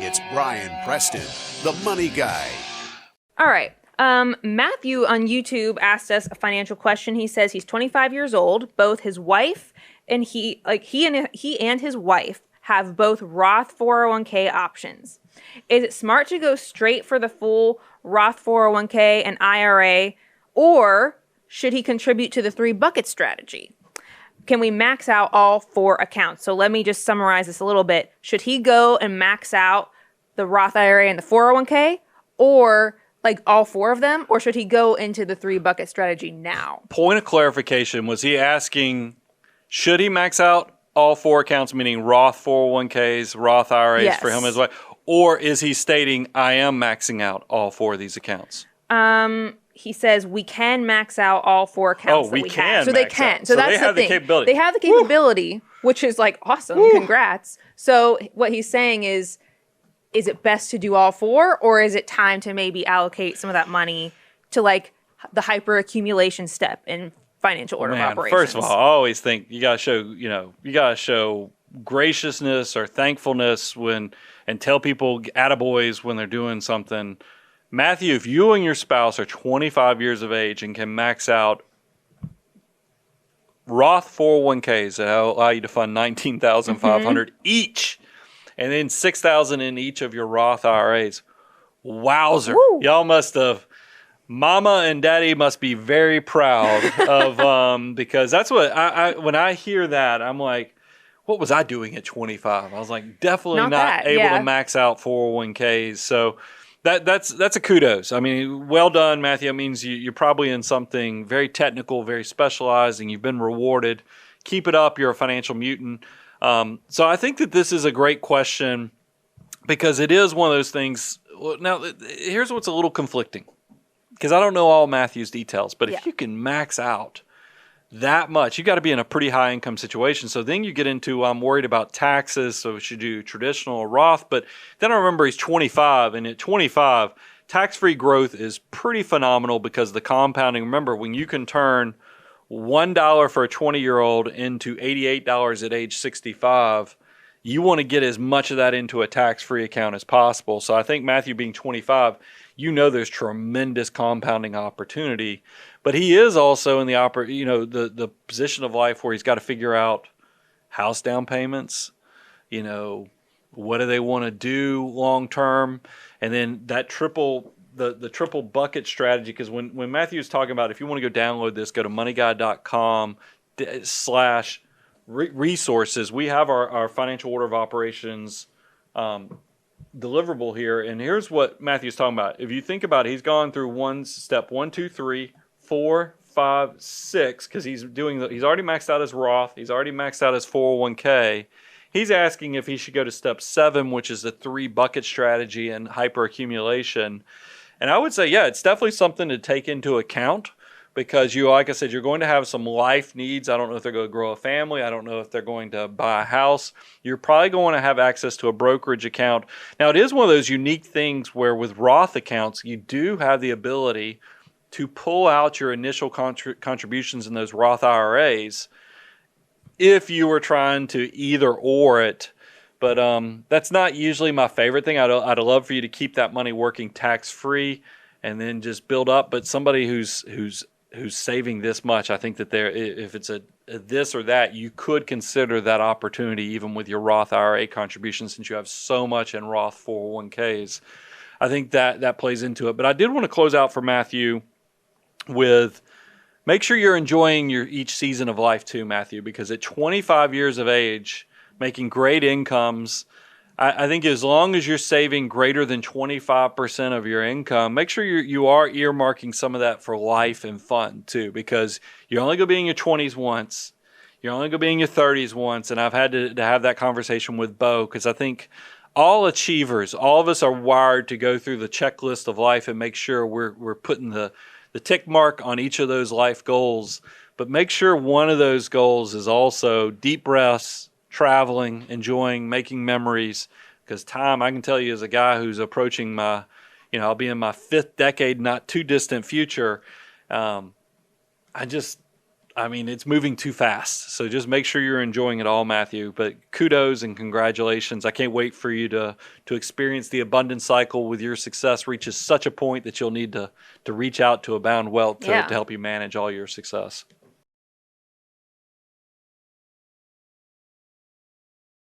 It's Brian Preston, the Money Guy. All right. Matthew on YouTube asked us a financial question. He says he's 25 years old. Both his wife and he and his wife have both Roth 401k options. Is it smart to go straight for the full Roth 401k and IRA, or should he contribute to the 3-bucket strategy? Can we max out all 4 accounts? So let me just summarize this a little bit. Should he go and max out the Roth IRA and the 401k, or like all 4 of them, or should he go into the 3-bucket strategy now? Point of clarification, was he asking, should he max out all 4 accounts, meaning Roth 401ks, Roth IRAs for him and his wife, or is he stating, I am maxing out all 4 of these accounts? He says we can max out all 4 accounts that we have. So they can. So that's the thing. Capability. They have the capability, which is like awesome. Congrats. So what he's saying is it best to do all 4, or is it time to maybe allocate some of that money to like the hyper accumulation step in financial order of operations? First of all, I always think you gotta show graciousness or thankfulness and tell people attaboys when they're doing something. Matthew, if you and your spouse are 25 years of age and can max out Roth 401ks that allow you to fund $19,500 each, and then $6,000 in each of your Roth IRAs, wowzer! Woo. Y'all must have. Mama and Daddy must be very proud of because that's what I when I hear that, I'm like, what was I doing at 25? I was like, definitely not able to max out 401ks. So that's a kudos. I mean, well done, Matthew. It means you're probably in something very technical, very specialized, and you've been rewarded. Keep it up. You're a financial mutant. So I think that this is a great question because it is one of those things. Now, here's what's a little conflicting because I don't know all Matthew's details, but if you can max out that much, you got to be in a pretty high income situation. So then you get into, I'm worried about taxes, so we should do traditional or Roth. But then I remember he's 25, and at 25, tax-free growth is pretty phenomenal because the compounding. Remember, when you can turn $1 for a 20-year-old into $88 at age 65, you want to get as much of that into a tax-free account as possible. So I think Matthew being 25, there's tremendous compounding opportunity. But he is also in the position of life where he's got to figure out house down payments, what do they want to do long term, and then that the triple bucket strategy. Because when Matthew's talking about, if you want to go download this, go to moneyguy.com/resources. We have our financial order of operations deliverable here, and here's what Matthew's talking about. If you think about it, he's gone through step 1, 2, 3, 4, 5, 6, because he's already maxed out his Roth, he's already maxed out his 401k. He's asking if he should go to step 7, which is the 3-bucket strategy and hyperaccumulation. And I would say, it's definitely something to take into account because like I said, you're going to have some life needs. I don't know if they're going to grow a family. I don't know if they're going to buy a house. You're probably going to have access to a brokerage account. Now, it is one of those unique things where with Roth accounts, you do have the ability to pull out your initial contributions in those Roth IRAs if you were trying to either or it. But that's not usually my favorite thing. I'd love for you to keep that money working tax-free and then just build up. But somebody who's saving this much, I think that if it's a this or that, you could consider that opportunity even with your Roth IRA contributions since you have so much in Roth 401ks. I think that plays into it. But I did want to close out for Matthew with make sure you're enjoying each season of life too, Matthew, because at 25 years of age, making great incomes, I think as long as you're saving greater than 25% of your income, make sure you are earmarking some of that for life and fun too, because you're only going to be in your 20s once. You're only going to be in your 30s once. And I've had to have that conversation with Bo because I think all achievers, all of us are wired to go through the checklist of life and make sure we're putting the tick mark on each of those life goals. But make sure one of those goals is also deep breaths, traveling, enjoying, making memories, because time, I can tell you as a guy who's approaching I'll be in my 5th decade, not too distant future. I I mean, it's moving too fast. So just make sure you're enjoying it all, Matthew. But kudos and congratulations. I can't wait for you to experience the abundance cycle with your success reaches such a point that you'll need to reach out to Abound Wealth to help you manage all your success.